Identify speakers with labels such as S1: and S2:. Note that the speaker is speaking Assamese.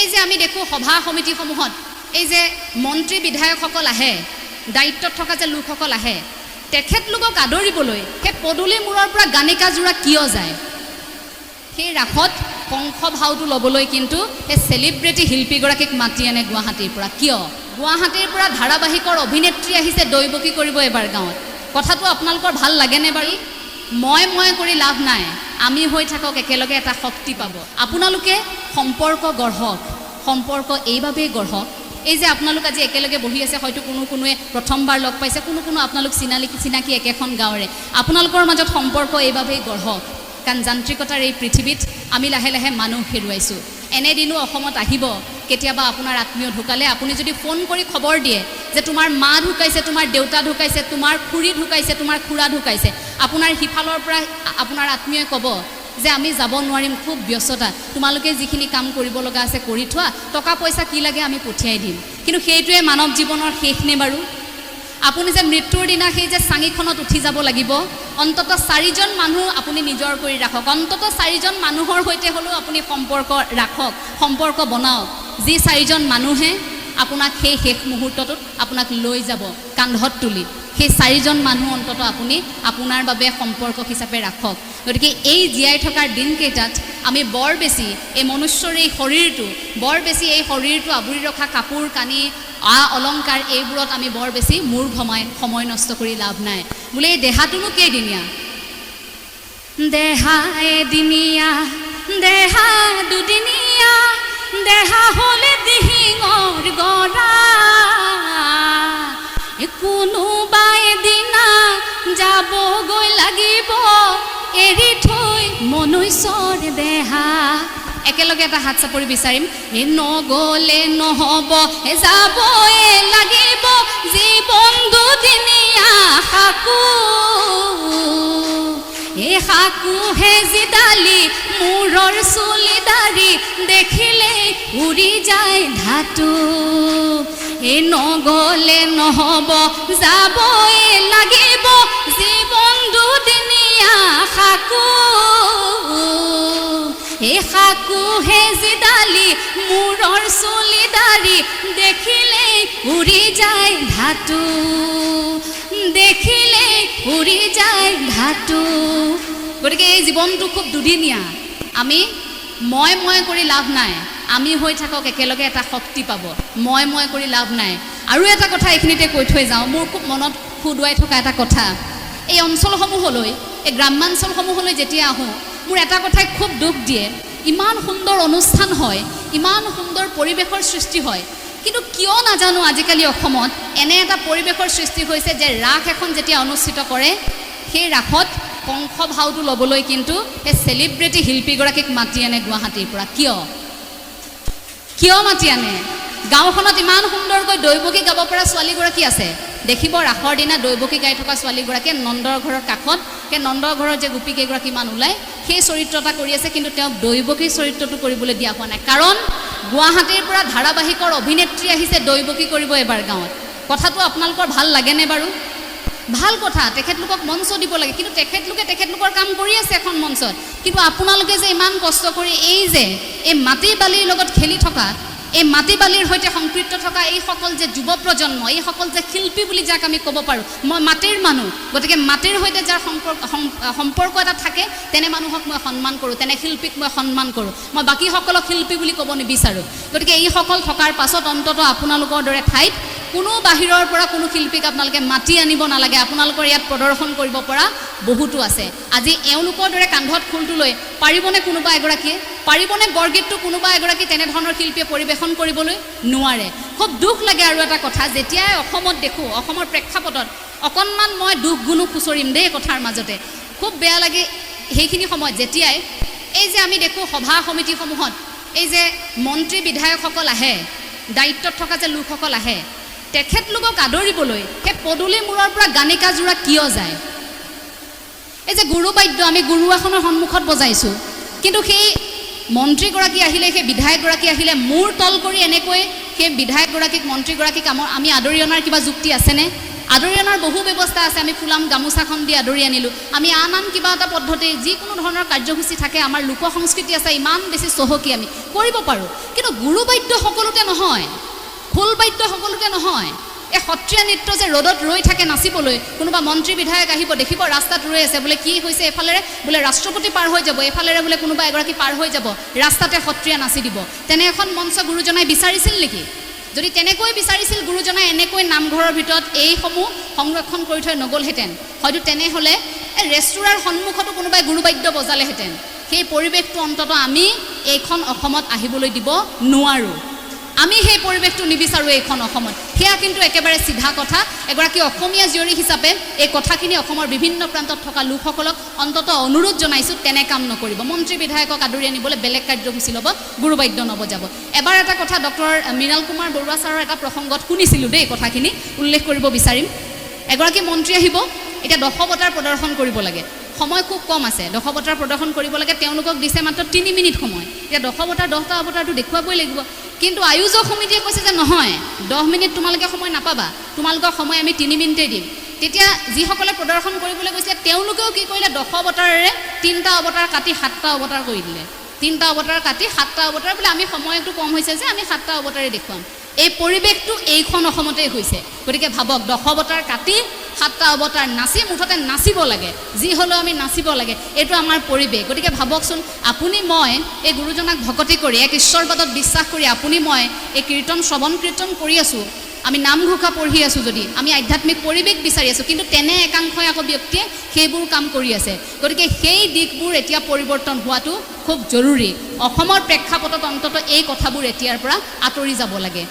S1: এই যে আমি দেখোঁ সভা সমিতিসমূহত এই যে মন্ত্ৰী বিধায়কসকল আহে, দায়িত্বত থকা যে লোকসকল আহে, তেখেতলোকক আদৰিবলৈ সেই পদূলি মূৰৰ পৰা গানিকাযোৰা কিয় যায়? সেই ৰাসত কংস ভাওটো ল'বলৈ কিন্তু সেই চেলিব্ৰিটি শিল্পীগৰাকীক মাতি আনে গুৱাহাটীৰ পৰা। কিয়? গুৱাহাটীৰ পৰা ধাৰাবাহিকৰ অভিনেত্ৰী আহিছে দৈৱকী কৰিব এবাৰ গাঁৱত। কথাটো আপোনালোকৰ ভাল লাগেনে বাৰু? মই কৰি লাভ নাই, আমি হৈ থাকক একেলগে এটা শক্তি পাব। আপোনালোকে সম্পৰ্ক গঢ়ক, সম্পৰ্ক এইভাৱেই গঢ়ক। এই যে আপোনালোক আজি একেলগে বহি আছে, হয়তো কোনোৱে প্ৰথমবাৰ লগ পাইছে, কোনো আপোনালোক চিনাকি একেখন গাঁৱৰে। আপোনালোকৰ মাজত সম্পৰ্ক এইভাৱেই গঢ়ক, কাৰণ যান্ত্ৰিকতাৰ এই পৃথিৱীত আমি লাহে লাহে মানুহ হেৰুৱাইছোঁ। এনেদিনো অসমত আহিব, কেতিয়াবা আপোনাৰ আত্মীয় ঢুকালে আপুনি যদি ফোন কৰি খবৰ দিয়ে যে তোমাৰ মা ঢুকাইছে, তোমাৰ দেউতা ঢুকাইছে, তোমাৰ খুৰী ঢুকাইছে, তোমাৰ খুৰা ঢুকাইছে, আপোনাৰ সিফালৰ পৰা আপোনাৰ আত্মীয়ই ক'ব যে আমি যাব নোৱাৰিম, খুব ব্যস্ততা, তোমালোকে যিখিনি কাম কৰিব লগা আছে কৰি থোৱা, টকা পইচা কি লাগে আমি পঠিয়াই দিম। কিন্তু সেইটোৱে মানৱ জীৱনৰ শেষ নে বাৰু? আপুনি যে মৃত্যুৰ দিনা সেই যে চাঙিখনত উঠি যাব লাগিব, অন্তত 4জন মানুহ আপুনি নিজৰ কৰি ৰাখক, অন্তত 4জন মানুহৰ সৈতে হ'লেও আপুনি সম্পৰ্ক ৰাখক, সম্পৰ্ক বনাওক। যি 4জন মানুহে আপোনাক সেই শেষ মুহূৰ্তটোত আপোনাক লৈ যাব কান্ধত তুলি, সেই 4জন মানুহ অন্তত আপুনি আপোনাৰ বাবে সম্পৰ্ক হিচাপে ৰাখক। গতিকে এই জীয়াই থকাৰ দিনকেইটাত আমি বৰ বেছি এই মনুষ্যৰ এই শৰীৰটো, বৰ বেছি এই শৰীৰটো আৱৰি ৰখা কাপোৰ কানি অলংকাৰ এইবোৰত আমি বৰ বেছি মূৰ ঘমাই সময় নষ্ট কৰি লাভ নাই। বোলে এই দেহাটোনো কেইদিনীয়া? দেহা এদিনীয়া, দেহা দুদিনীয়া, দেহা হ'লে দিহিঙৰ গৰা, কোনোবা এদিনা যাবগৈ লাগিব এৰি থৈ মনুষ্যৰ দেহা। একেলগে এটা হাত চাপৰি বিচাৰিম। নগ'লে নহ'ব, যাবই লাগিব জীৱন দুদিনীয়া সাকু, এই সাকুহে জিদালি মূৰৰ চুলি দাড়ি দেখিলেই উৰি যায় ধাতু। এই নগ'লে নহ'ব, যাবই লাগিব জীৱন দুদিনীয়া সাকু, এই সাকুহে জিদালি মূৰৰ চুলি দাড়ি দেখিলেই উৰি যায় ধাতু, দেখিলেই উৰি যায় ধাতু। গতিকে এই জীৱনটো খুব দুদিনীয়া। আমি মই কৰি লাভ নাই, আমি হৈ থাকক একেলগে এটা শক্তি পাব। মই কৰি লাভ নাই। আৰু এটা কথা এইখিনিতে কৈ থৈ যাওঁ, মোৰ খুব মনত খুদুৱাই থকা এটা কথা। এই অঞ্চলসমূহলৈ, এই গ্ৰাম্যাঞ্চলসমূহলৈ যেতিয়া আহোঁ, মোৰ এটা কথাই খুব দুখ দিয়ে। ইমান সুন্দৰ অনুষ্ঠান হয়, ইমান সুন্দৰ পৰিৱেশৰ সৃষ্টি হয়, কিন্তু কিয় নাজানো আজিকালি অসমত এনে এটা পৰিৱেশৰ সৃষ্টি হৈছে যে ৰাস এখন যেতিয়া অনুষ্ঠিত কৰে, সেই ৰাসত কংস ভাওটো ল'বলৈ কিন্তু সেই চেলিব্ৰিটি শিল্পীগৰাকীক মাতি আনে গুৱাহাটীৰ পৰা। কিয় মাতি আনে? গাঁওখনত ইমান সুন্দৰকৈ দৈৱকী গাব পৰা ছোৱালীগৰাকী আছে, দেখিব ৰাসৰ দিনা দৈৱকী গাই থকা ছোৱালীগৰাকীয়ে নন্দৰ ঘৰৰ কাষত, সেই নন্দৰ ঘৰৰ যে গোপীকেইগৰাকীমান ওলায় সেই চৰিত্ৰ এটা কৰি আছে, কিন্তু তেওঁক দৈৱকী চৰিত্ৰটো কৰিবলৈ দিয়া হোৱা নাই। কাৰণ গুৱাহাটীৰ পৰা ধাৰাবাহিকৰ অভিনেত্ৰী আহিছে দৈৱকী কৰিব এবাৰ গাঁৱত। কথাটো আপোনালোকৰ ভাল লাগেনে বাৰু? ভাল কথা, তেখেতলোকক মঞ্চ দিব লাগে, কিন্তু তেখেতলোকে তেখেতলোকৰ কাম কৰি আছে এখন মঞ্চত। কিন্তু আপোনালোকে যে ইমান কষ্ট কৰি এই মাটি বালিৰ লগত খেলি থকা, এই মাটি বালিৰ সৈতে সংপৃক্ত থকা এইসকল যে যুৱ প্ৰজন্ম, এইসকল যে শিল্পী বুলি যাক আমি ক'ব পাৰোঁ, মই মাটিৰ মানুহ, গতিকে মাটিৰ সৈতে যাৰ সম্পৰ্ক এটা থাকে তেনে মানুহক মই সন্মান কৰোঁ, তেনে শিল্পীক মই সন্মান কৰোঁ। মই বাকীসকলক শিল্পী বুলি ক'ব নিবিচাৰোঁ। গতিকে এইসকল থকাৰ পাছত অন্তত আপোনালোকৰ দৰে ঠাইত কোনো বাহিৰৰ পৰা কোনো শিল্পীক আপোনালোকে মাতি আনিব নালাগে। আপোনালোকৰ ইয়াত প্ৰদৰ্শন কৰিব পৰা বহুতো আছে। আজি এওঁলোকৰ দৰে কান্ধত খোলটো লৈ পাৰিবনে কোনোবা এগৰাকীয়ে? পাৰিবনে বৰগীতটো কোনোবা এগৰাকী তেনেধৰণৰ শিল্পীয়ে পৰিৱেশন কৰিবলৈ? নোৱাৰে। খুব দুখ লাগে। আৰু এটা কথা, যেতিয়াই অসমত দেখোঁ, অসমৰ প্ৰেক্ষাপটত অকণমান মই দুখ গুণো খুচৰিম দেই কথাৰ মাজতে, খুব বেয়া লাগে সেইখিনি সময়ত যেতিয়াই এই যে আমি দেখোঁ সভা সমিতিসমূহত এই যে মন্ত্ৰী বিধায়কসকল আহে, দায়িত্বত থকা যে লোকসকল আহে, তেখেতলোকক আদৰিবলৈ সেই পদূলি মূৰৰ পৰা গানিকাযোৰা কিয় যায়? এই যে গুৰু বাদ্য আমি গুৰুৱাখনৰ সন্মুখত বজাইছোঁ, কিন্তু সেই মন্ত্ৰীগৰাকী আহিলে, সেই বিধায়কগৰাকী আহিলে মূৰ তল কৰি এনেকৈ সেই বিধায়কগৰাকীক, মন্ত্ৰীগৰাকীক আমি আদৰি অনাৰ কিবা যুক্তি আছেনে? আদৰি অনাৰ বহু ব্যৱস্থা আছে। আমি ফুলাম গামোচাখন দি আদৰি আনিলোঁ। আমি আন কিবা এটা পদ্ধতি যিকোনো ধৰণৰ কাৰ্যসূচী থাকে, আমাৰ লোক সংস্কৃতি আছে, ইমান বেছি চহকী আমি কৰিব পাৰোঁ। কিন্তু গুৰুবাদ্য সকলোতে নহয়, খোলবাদ্য সকলোতে নহয়। এই সত্ৰীয়া নৃত্য যে ৰ'দত ৰৈ থাকে নাচিবলৈ, কোনোবা মন্ত্ৰী বিধায়ক আহিব, দেখিব ৰাস্তাত ৰৈ আছে, বোলে কি হৈছে, এফালেৰে বোলে ৰাষ্ট্ৰপতি পাৰ হৈ যাব, এফালেৰে বোলে কোনোবা এগৰাকী পাৰ হৈ যাব, ৰাস্তাতে সত্ৰীয়া নাচি দিব। তেনে এখন মঞ্চ গুৰুজনাই বিচাৰিছিল নেকি? যদি তেনেকৈ বিচাৰিছিল গুৰুজনাই, এনেকৈ নামঘৰৰ ভিতৰত এইসমূহ সংৰক্ষণ কৰি থৈ নগ'লহেঁতেন। হয়তো তেনেহ'লে ৰেষ্টুৰাৰ সন্মুখতো কোনোবাই গুৰুবাদ্য বজালেহেঁতেন। সেই পৰিৱেশটো অন্ততঃ আমি এইখন অসমত আহিবলৈ দিব নোৱাৰোঁ। আমি সেই পৰিৱেশটো নিবিচাৰোঁ এইখন অসমত। সেয়া কিন্তু একেবাৰে চিধা কথা। এগৰাকী অসমীয়া জীয়ৰী হিচাপে এই কথাখিনি অসমৰ বিভিন্ন প্ৰান্তত থকা লোকসকলক অন্ততঃ অনুৰোধ জনাইছোঁ, তেনে কাম নকৰিব। মন্ত্ৰী বিধায়কক আদৰি আনিবলৈ বেলেগ কাৰ্যসূচী ল'ব, গুৰুবাদ্য নবজাব। এবাৰ এটা কথা ডক্টৰ মৃণাল কুমাৰ বৰুৱা ছাৰৰ এটা প্ৰসংগত শুনিছিলোঁ দেই, কথাখিনি উল্লেখ কৰিব বিচাৰিম। এগৰাকী মন্ত্ৰী আহিব, এতিয়া দশৱতাৰ প্ৰদৰ্শন কৰিব লাগে, সময় খুব কম আছে, দশৱতাৰ প্ৰদৰ্শন কৰিব লাগে, তেওঁলোকক দিছে মাত্ৰ 3 মিনিট সময়। এতিয়া দশৱতাৰ 10টা অৱতাৰটো দেখুৱাবই লাগিব। কিন্তু আয়োজক সমিতিয়ে কৈছে যে নহয়, 10 মিনিট তোমালোকে সময় নাপাবা, তোমালোকৰ সময় আমি 3 মিনিটেই দিম। তেতিয়া যিসকলে প্ৰদৰ্শন কৰিবলৈ গৈছিলে তেওঁলোকেও কি কৰিলে, দশৱতাৰেৰে 3টা অৱতাৰ কাটি 7টা অৱতাৰ কৰি দিলে। 3টা অৱতাৰ কাটি 7টা অৱতাৰ বোলে আমি সময়টো কম হৈছে যে আমি 7টা অৱতাৰে দেখুৱাম। এই পৰিৱেশটো এইখন অসমতেই হৈছে। গতিকে ভাবক, দশৱতাৰ কাটি 7টা অৱতাৰ নাচি, মুঠতে নাচিব লাগে, যি হ'লেও আমি নাচিব লাগে, এইটো আমাৰ পৰিৱেশ। গতিকে ভাবকচোন, আপুনি মই এই গুৰুজনাক ভকতি কৰি, এক ঈশ্বৰবাদত বিশ্বাস কৰি আপুনি মই এই কীৰ্তন শ্ৰৱণ কীৰ্তন কৰি আছোঁ, আমি নামঘোষা পঢ়ি আছোঁ, যদি আমি আধ্যাত্মিক পৰিৱেশ বিচাৰি আছোঁ, কিন্তু তেনে একাংশই আকৌ ব্যক্তিয়ে সেইবোৰ কাম কৰি আছে। গতিকে সেই দিশবোৰ এতিয়া পৰিৱৰ্তন হোৱাটো খুব জৰুৰী। অসমৰ প্ৰেক্ষাপটত অন্ততঃ এই কথাবোৰ এতিয়াৰ পৰা আঁতৰি যাব লাগে।